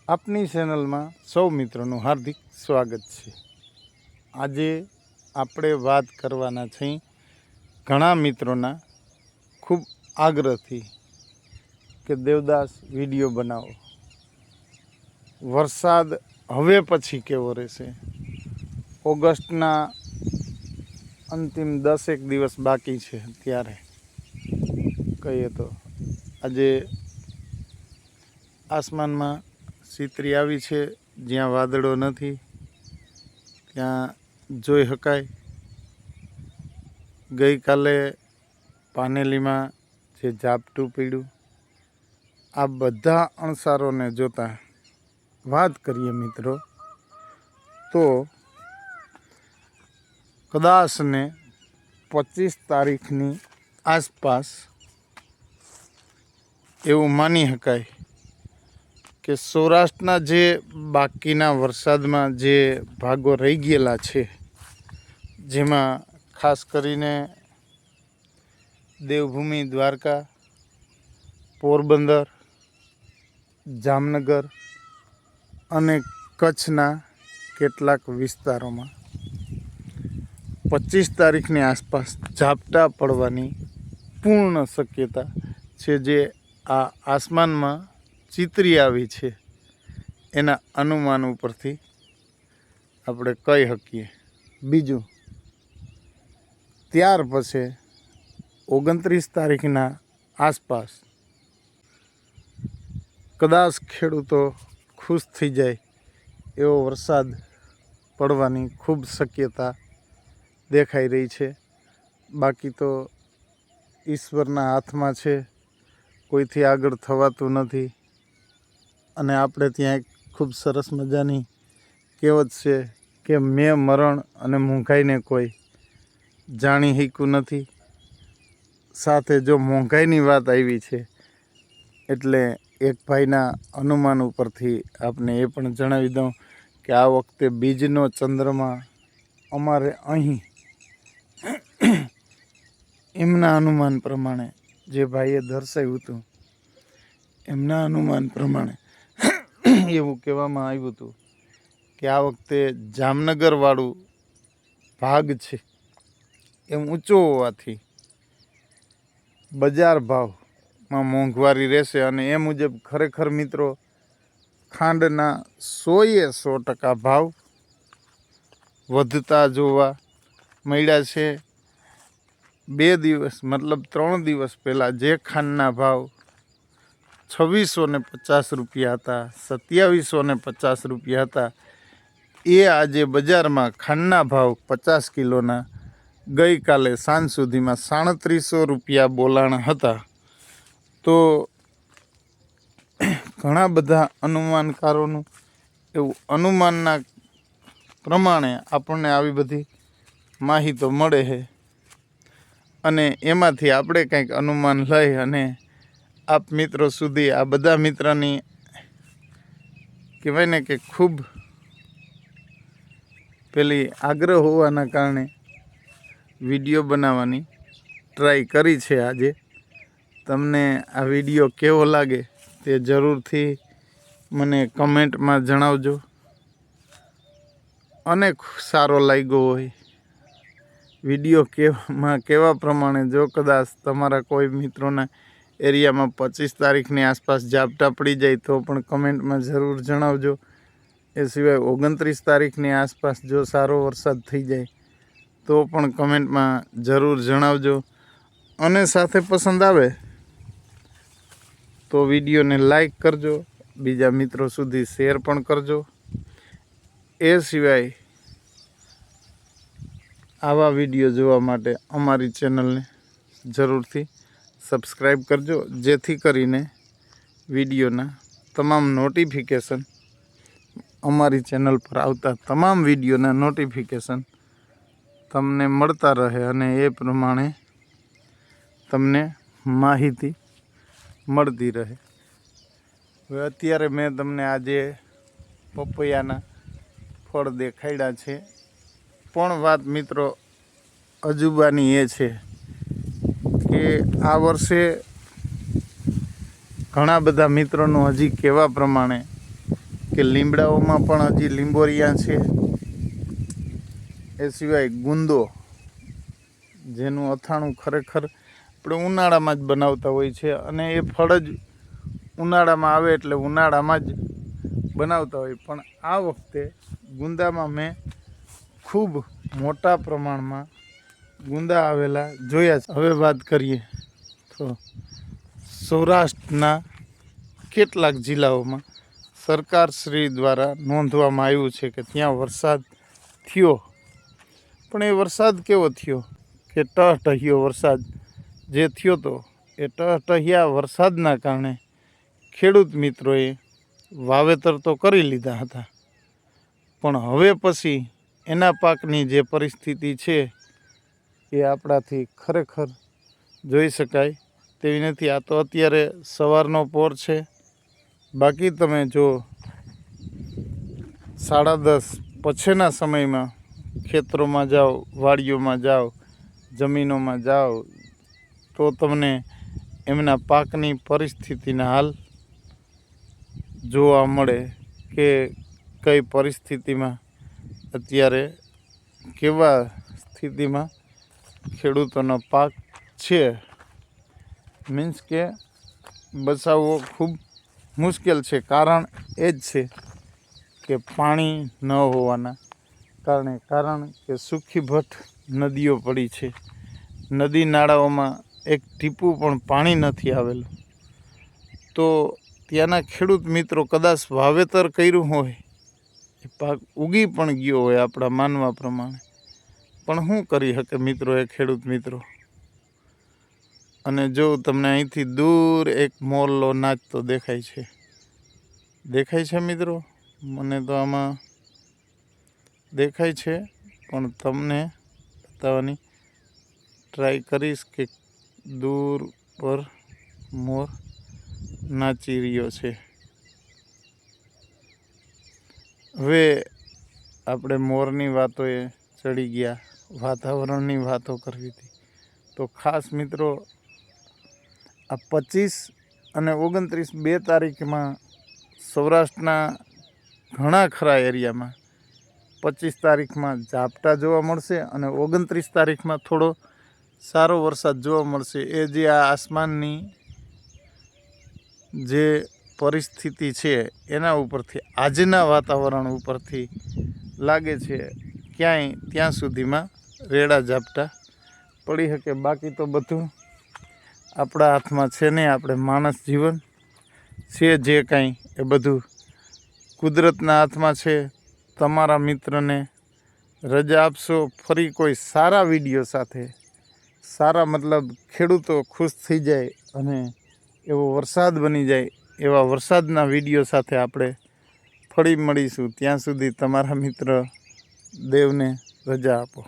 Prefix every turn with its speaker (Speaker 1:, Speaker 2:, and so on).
Speaker 1: આપની ચેનલમાં સૌ મિત્રોનું હાર્દિક સ્વાગત છે। આજે આપણે વાત કરવાના છીએ ઘણા મિત્રોના ખૂબ આગ્રહથી કે દેવદાસ વિડીયો બનાવો। વરસાદ હવે પછી કેવો રહેશે? ઓગસ્ટના અંતિમ 10 દિવસ બાકી છે, ત્યારે કહીએ તો આજે આસમાનમાં સીતરી આવી છે। જ્યાં વાદળો નથી ત્યાં જોઈ શકાય। ગઈકાલે પાનેલીમાં જે ઝાપટું પડ્યું, આ બધા અણસારોને જોતા વાત કરીએ મિત્રો તો કદાચને 25 તારીખની આસપાસ એવું માની શકાય કે સૌરાષ્ટ્રના જે બાકીના વરસાદમાં જે ભાગો રહી ગયેલા છે, જેમાં ખાસ કરીને દેવભૂમિ દ્વારકા, પોરબંદર, જામનગર અને કચ્છના કેટલાક વિસ્તારોમાં 25 તારીખની આસપાસ ઝાપટા પડવાની પૂર્ણ શક્યતા છે। જે આ આસમાનમાં ચિતરી આવી છે એના અનુમાન ઉપરથી આપણે કહી શકીએ। બીજું, ત્યાર પછી 29 તારીખના આસપાસ કદાચ ખેડૂતો ખુશ થઈ જાય એવો વરસાદ પડવાની ખૂબ શક્યતા દેખાઈ રહી છે। બાકી તો ઈશ્વરના હાથમાં છે, કોઈથી આગળ થવાતું નથી। અને આપણે ત્યાં એક ખૂબ સરસ મજાની કહેવત છે કે મેં મરણ અને મોંઘાઈને કોઈ જાણી શક્યું નથી। સાથે જો મોંઘાઈની વાત આવી છે એટલે એક ભાઈના અનુમાન ઉપરથી આપને એ પણ જણાવી દઉં કે આ વખતે બીજનો ચંદ્રમાં અમારે અહીં એમના અનુમાન પ્રમાણે, જે ભાઈએ દર્શાવ્યું હતું એમના અનુમાન પ્રમાણે એવું કહેવામાં આવ્યું હતું કે આ વખતે જામનગરવાળું ભાગ છે એ ઊંચો હોવાથી બજાર ભાવમાં મોંઘવારી રહેશે। અને એ મુજબ ખરેખર મિત્રો ખાંડના 100% ભાવ વધતા જોવા મળ્યા છે। 2 દિવસ મતલબ 3 દિવસ પહેલાં જે ખાંડના ભાવ 2650 રૂપિયા હતા, 2750 રૂપિયા હતા, એ આજે બજારમાં ખાંડના ભાવ 50 કિલોના ગઈકાલે સાંજ સુધીમાં 3700 રૂપિયા બોલાણા હતા। તો ઘણા બધા અનુમાનકારોનું એવું અનુમાનના પ્રમાણે આપણને આવી બધી માહિતી મળે છે અને એમાંથી આપણે કંઈક અનુમાન લઈ અને આપ મિત્રો સુધી આ બધા મિત્રની કહેવાય ને કે ખૂબ પેલી આગ્રહ હોવાના કારણે વિડીયો બનાવવાની ટ્રાય કરી છે। આજે તમને આ વિડીયો કેવો લાગે તે જરૂરથી મને કમેન્ટમાં જણાવજો। અને સારો લાગ્યો હોય વિડીયો કેવા પ્રમાણે, જો કદાચ તમારા કોઈ મિત્રોના એરિયામાં 25 તારીખની આસપાસ ઝાપટા પડી જાય તો પણ કમેન્ટમાં જરૂર જણાવજો। એ સિવાય 29 તારીખની આસપાસ જો સારો વરસાદ થઈ જાય તો પણ કમેન્ટમાં જરૂર જણાવજો। અને સાથે પસંદ આવે તો વિડીયોને લાઈક કરજો, બીજા મિત્રો સુધી શેર પણ કરજો। એ સિવાય આવા વિડીયો જોવા માટે અમારી ચેનલને જરૂરથી સબસ્ક્રાઈબ કરજો, જેથી કરીને વિડીયોના તમામ નોટિફિકેશન, અમારી ચેનલ પર આવતા તમામ વિડીયોના નોટિફિકેશન તમને મળતા રહે અને એ પ્રમાણે તમને માહિતી મળતી રહે। હવે અત્યારે મેં તમને આજે પપૈયાના ફળ દેખાડ્યા છે, પણ વાત મિત્રો અજુબાની એ છે કે આ વર્ષે ઘણા બધા મિત્રોનું હજી કહેવા પ્રમાણે કે લીમડાઓમાં પણ હજી લીંબોરિયા છે. એ સિવાય ગુંદો, જેનું અથાણું ખરેખર આપણે ઉનાળામાં જ બનાવતા હોય છે અને એ ફળ જ ઉનાળામાં આવે એટલે ઉનાળામાં જ બનાવતા હોય. પણ આ વખતે ગુંદામાં મેં ખૂબ મોટા પ્રમાણમાં ગુંદા આવેલા જોયા છે. હવે વાત કરીએ તો સૌરાષ્ટ્રના કેટલાક જિલ્લાઓમાં સરકારશ્રી દ્વારા નોંધવામાં આવ્યું છે કે ત્યાં વરસાદ થયો. પણ એ વરસાદ કેવો થયો કે ટહટહિયો વરસાદ જે થયો તો એ ટહટહિયા વરસાદના કારણે ખેડૂત મિત્રોએ વાવેતર તો કરી લીધા હતા, પણ હવે પછી એના પાકની જે પરિસ્થિતિ છે એ આપણાથી ખરેખર જોઈ શકાય તેવી નથી. આ તો અત્યારે સવારનો પોર છે. બાકી તમે જો 10:30 પછીના સમયમાં ખેતરોમાં જાઓ, વાડીઓમાં જાઓ, જમીનોમાં જાઓ તો તમને એમના પાકની પરિસ્થિતિના હાલ જોવા મળે કે કઈ પરિસ્થિતિમાં અત્યારે કેવા સ્થિતિમાં ખેડૂતોનો પાક છે. મીન્સ કે બચાવવો ખૂબ મુશ્કેલ છે. કારણ એ જ છે કે પાણી ન હોવાના કારણે. કારણ કે સુખીભઠ નદીઓ પડી છે. નદી નાળાઓમાં એક ટીપું પણ પાણી નથી આવેલું. તો ત્યાંના ખેડૂત મિત્રો કદાચ વાવેતર કર્યું હોય, એ પાક ઉગી પણ ગયો હોય આપણા માનવા પ્રમાણે, પણ શું કરી શકે મિત્રો એ ખેડૂત મિત્રો. અને જો તમને અહીંથી દૂર એક મોરલો નાચતો દેખાય છે મિત્રો, મને તો આમાં દેખાય છે પણ તમને બતાવવાની ટ્રાય કરીશ કે દૂર પર મોર નાચી રહ્યો છે. હવે આપણે મોરની વાતોએ ચડી ગયા, વાતાવરણની વાતો કરવી હતી. તો ખાસ મિત્રો આ 25 અને 29 2 તારીખમાં સૌરાષ્ટ્રના ઘણા ખરા એરિયામાં 25 તારીખમાં ઝાપટા જોવા મળશે અને 29 તારીખમાં થોડો સારો વરસાદ જોવા મળશે. એ જે આ આસમાનની જે પરિસ્થિતિ છે એના ઉપરથી, આજના વાતાવરણ ઉપરથી લાગે છે ક્યાંય ત્યાં સુધીમાં રેડા ઝાપટા પડી શકે. બાકી તો બધું આપણા હાથમાં છે નહીં. આપણે માણસ જીવન છે જે કાંઈ એ બધું કુદરતના હાથમાં છે. તમારા મિત્રને રજા આપશો ફરી કોઈ સારા વિડીયો સાથે. સારા મતલબ ખેડૂતો ખુશ થઈ જાય અને એવો વરસાદ બની જાય એવા વરસાદના વિડીયો સાથે આપણે ફરી મળીશું. ત્યાં સુધી તમારા મિત્ર દેવને રજા આપો.